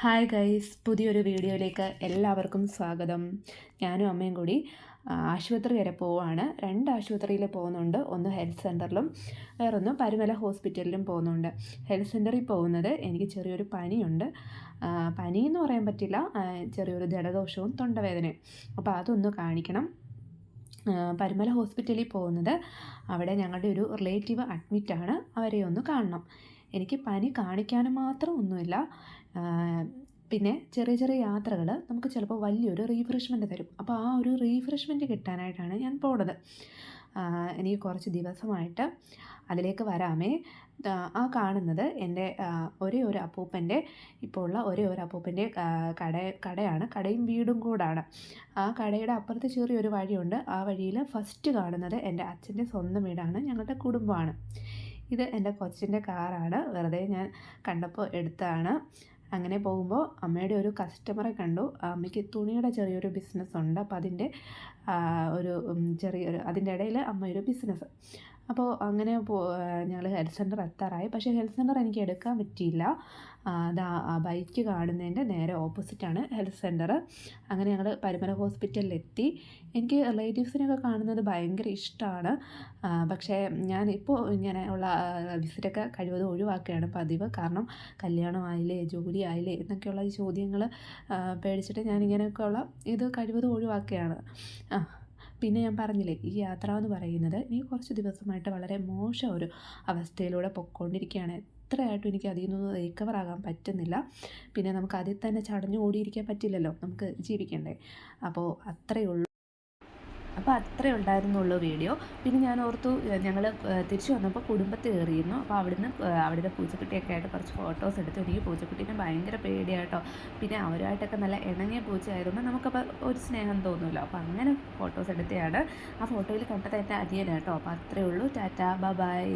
Hi guys, പുതിയൊരു വീഡിയോയിലേക്ക് എല്ലാവർക്കും സ്വാഗതം. ഞാനും അമ്മയും കൂടി ആശുപത്രി വരെ പോവുകയാണ്. 2 ആശുപത്രിയിൽ പോകുന്നുണ്ട്. ഒന്ന് ഹെൽത്ത് സെൻ്ററിലും വേറൊന്ന് പരുമല ഹോസ്പിറ്റലിലും പോകുന്നുണ്ട്. ഹെൽത്ത് സെൻ്ററിൽ പോകുന്നത് എനിക്ക് ചെറിയൊരു പനിയുണ്ട്. പനി എന്ന് പറയാൻ പറ്റില്ല, ചെറിയൊരു ജലദോഷവും തൊണ്ടവേദനയും. അപ്പോൾ അതൊന്ന് കാണിക്കണം. പരുമല ഹോസ്പിറ്റലിൽ പോകുന്നത് അവിടെ ഞങ്ങളുടെ ഒരു റിലേറ്റീവ് അഡ്മിറ്റാണ്. അവരെ ഒന്ന് കാണണം. എനിക്ക് പനി കാണിക്കാനും മാത്രം ഒന്നുമില്ല. പിന്നെ ചെറിയ ചെറിയ യാത്രകൾ നമുക്ക് ചിലപ്പോൾ വലിയൊരു റീഫ്രഷ്മെൻറ്റ് തരും. അപ്പോൾ ആ ഒരു റീഫ്രഷ്മെൻറ്റ് കിട്ടാനായിട്ടാണ് ഞാൻ പോണത്. എനിക്ക് കുറച്ച് ദിവസമായിട്ട് അതിലേക്ക് വരാമേ. ആ കാണുന്നത് എൻ്റെ ഒരേ ഒരു അപ്പൂപ്പൻ്റെ ഇപ്പോൾ ഉള്ള ഒരേ ഒരു അപ്പൂപ്പൻ്റെ കടയാണ്. കടയും വീടും കൂടാണ്. ആ കടയുടെ അപ്പുറത്ത് ചെറിയൊരു വഴിയുണ്ട്. ആ വഴിയിൽ ഫസ്റ്റ് കാണുന്നത് എൻ്റെ അച്ഛൻ്റെ സ്വന്തം വീടാണ്, ഞങ്ങളുടെ കുടുംബമാണ്. ഇത് എൻ്റെ കൊച്ചിൻ്റെ കാറാണ്. വെറുതെ ഞാൻ കണ്ടപ്പോൾ എടുത്തതാണ്. അങ്ങനെ പോകുമ്പോൾ അമ്മയുടെ ഒരു കസ്റ്റമറെ കണ്ടു. അമ്മയ്ക്ക് തുണിയുടെ ചെറിയൊരു ബിസിനസ് ഉണ്ട്. അപ്പോൾ അതിൻ്റെ ചെറിയൊരു അതിൻ്റെ ഇടയിൽ അമ്മ ഒരു ബിസിനസ്. അപ്പോൾ അങ്ങനെ ഞങ്ങൾ ഹെൽത്ത് സെൻ്റർ എത്താറായി. പക്ഷേ ഹെൽത്ത് സെൻ്റർ എനിക്ക് എടുക്കാൻ പറ്റിയില്ല. ബൈക്ക് കാണുന്നതിൻ്റെ നേരെ ഓപ്പോസിറ്റാണ് ഹെൽത്ത് സെൻ്റർ. അങ്ങനെ ഞങ്ങൾ പരുമല ഹോസ്പിറ്റലിലെത്തി. എനിക്ക് റിലേറ്റീവ്സിനൊക്കെ കാണുന്നത് ഭയങ്കര ഇഷ്ടമാണ്. പക്ഷേ ഞാനിപ്പോൾ ഇങ്ങനെ ഉള്ള വിസിറ്റൊക്കെ കഴിവതും ഒഴിവാക്കുകയാണ് പതിവ്. കാരണം കല്യാണമായില്ലേ, ജോലി ആയില്ലേ എന്നൊക്കെയുള്ള ഈ ചോദ്യങ്ങൾ പേടിച്ചിട്ട് ഞാനിങ്ങനെയൊക്കെയുള്ള ഇത് കഴിവതും ഒഴിവാക്കുകയാണ്. പിന്നെ ഞാൻ പറഞ്ഞില്ലേ, ഈ യാത്ര എന്ന് പറയുന്നത് എനിക്ക് കുറച്ച് ദിവസമായിട്ട് വളരെ മോശം ഒരു അവസ്ഥയിലൂടെ പൊയ്ക്കൊണ്ടിരിക്കുകയാണ്. എത്രയായിട്ടും എനിക്ക് അതിൽ നിന്ന് റിക്കവർ ആകാൻ പറ്റുന്നില്ല. പിന്നെ നമുക്ക് അതിൽ തന്നെ ചടഞ്ഞു കൂടിയിരിക്കാൻ പറ്റില്ലല്ലോ, നമുക്ക് ജീവിക്കണ്ടേ. അപ്പോൾ അത്രേ ഉണ്ടായിരുന്നുള്ളൂ വീഡിയോ. പിന്നെ ഞാൻ ഓർത്തു, ഞങ്ങൾ തിരിച്ചു വന്നപ്പോൾ കുടുംബത്തിൽ കയറിയിരുന്നു. അപ്പോൾ അവിടുത്തെ പൂച്ചക്കുട്ടിയൊക്കെ ആയിട്ട് കുറച്ച് ഫോട്ടോസ് എടുത്തു. എനിക്ക് പൂച്ചക്കുട്ടീനെ ഭയങ്കര പേടിയായിട്ടോ. പിന്നെ അവരുമായിട്ടൊക്കെ നല്ല ഇണങ്ങിയ പൂച്ചയായതുകൊണ്ട് നമുക്കപ്പോൾ ഒരു സ്നേഹം തോന്നുമല്ലോ. അപ്പോൾ അങ്ങനെ ഫോട്ടോസ് എടുത്തതാണ്. ആ ഫോട്ടോയിൽ കണ്ടത് എൻ്റെ അനിയനാട്ടോ. അപ്പോൾ അത്രയേ ഉള്ളൂ. ടാറ്റാ, ബൈ.